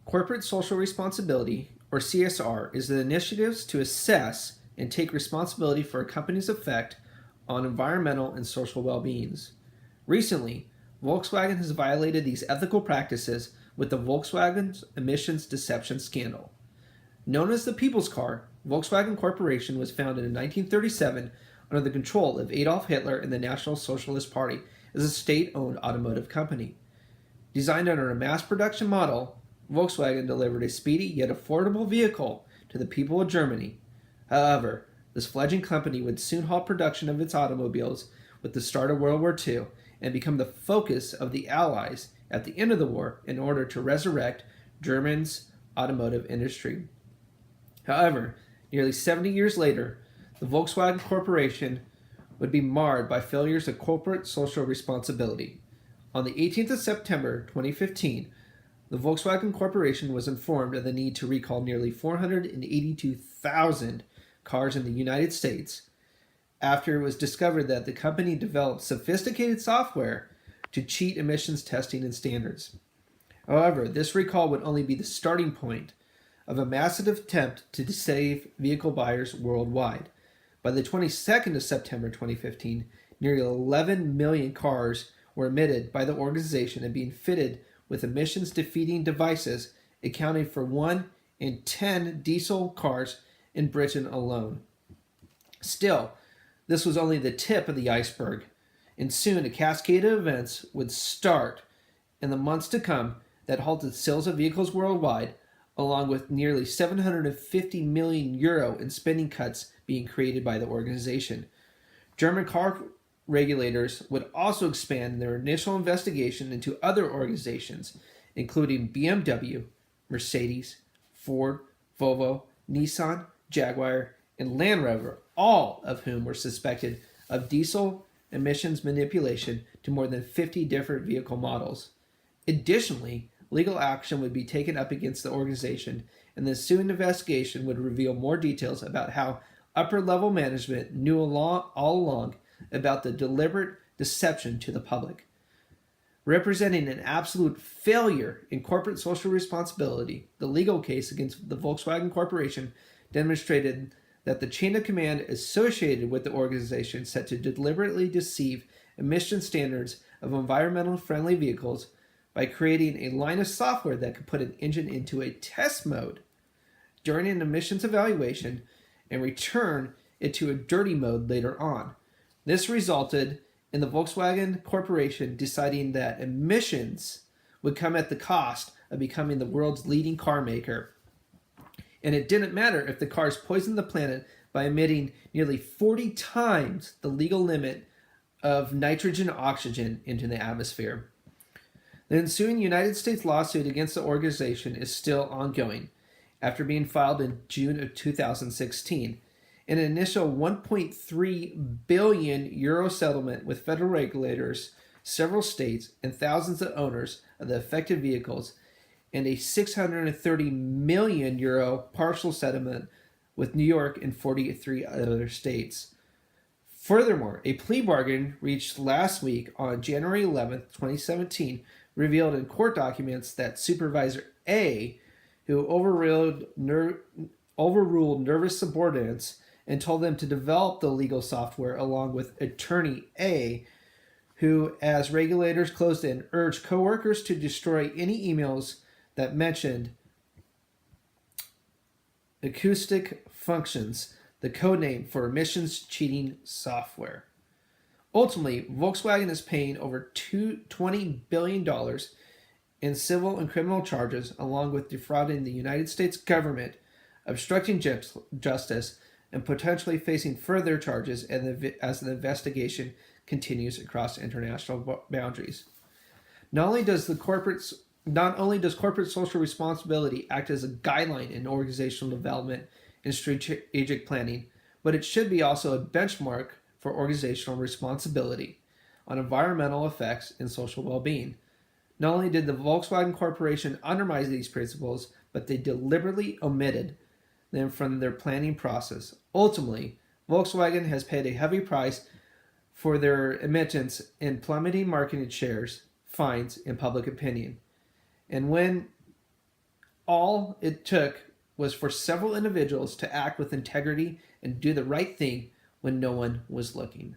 Corporate social responsibility, or CSR, is the initiatives to assess and take responsibility for a company's effect on environmental and social well-beings. Recently, Volkswagen has violated these ethical practices with the Volkswagen emissions deception scandal. Known as the People's Car, Volkswagen Corporation was founded in 1937 under the control of Adolf Hitler and the National Socialist Party as a state-owned automotive company. Designed under a mass production model, Volkswagen delivered a speedy yet affordable vehicle to the people of Germany. However, this fledgling company would soon halt production of its automobiles with the start of World War II and become the focus of the Allies at the end of the war in order to resurrect Germany's automotive industry. However, nearly 70 years later, the Volkswagen Corporation would be marred by failures of corporate social responsibility. On the 18th of September 2015, the Volkswagen Corporation was informed of the need to recall nearly 482,000 cars in the United States after it was discovered that the company developed sophisticated software to cheat emissions testing and standards. However, this recall would only be the starting point of a massive attempt to save vehicle buyers worldwide. By the 22nd of September 2015, nearly 11 million cars were emitted by the organization and being fitted with emissions-defeating devices, accounting for 1 in 10 diesel cars in Britain alone. Still, this was only the tip of the iceberg, and soon a cascade of events would start in the months to come that halted sales of vehicles worldwide, along with nearly 750 million euro in spending cuts being created by the organization. German car regulators would also expand their initial investigation into other organizations, including BMW, Mercedes, Ford, Volvo, Nissan, Jaguar, and Land Rover, all of whom were suspected of diesel emissions manipulation to more than 50 different vehicle models. Additionally, legal action would be taken up against the organization, and the ensuing investigation would reveal more details about how upper-level management knew all along about the deliberate deception to the public. Representing an absolute failure in corporate social responsibility, the legal case against the Volkswagen Corporation demonstrated that the chain of command associated with the organization set to deliberately deceive emission standards of environmentally friendly vehicles by creating a line of software that could put an engine into a test mode during an emissions evaluation and return it to a dirty mode later on. This resulted in the Volkswagen Corporation deciding that emissions would come at the cost of becoming the world's leading car maker. And it didn't matter if the cars poisoned the planet by emitting nearly 40 times the legal limit of nitrogen oxygen into the atmosphere. The ensuing United States lawsuit against the organization is still ongoing, after being filed in June of 2016. An initial 1.3 billion euro settlement with federal regulators, several states, and thousands of owners of the affected vehicles, and a 630 million euro partial settlement with New York and 43 other states. Furthermore, a plea bargain reached last week on January 11, 2017, revealed in court documents that Supervisor A, who overruled nervous subordinates and told them to develop the legal software along with Attorney A, who, as regulators closed in, urged coworkers to destroy any emails that mentioned acoustic functions, the codename for emissions cheating software. Ultimately, Volkswagen is paying over $20 billion in civil and criminal charges, along with defrauding the United States government, obstructing justice, and potentially facing further charges as the investigation continues across international boundaries. Not only does corporate social responsibility act as a guideline in organizational development and strategic planning, but it should be also a benchmark for organizational responsibility on environmental effects and social well-being. Not only did the Volkswagen Corporation undermine these principles, but they deliberately omitted them from their planning process. Ultimately, Volkswagen has paid a heavy price for their omissions in plummeting market shares, fines, and public opinion. And when all it took was for several individuals to act with integrity and do the right thing when no one was looking.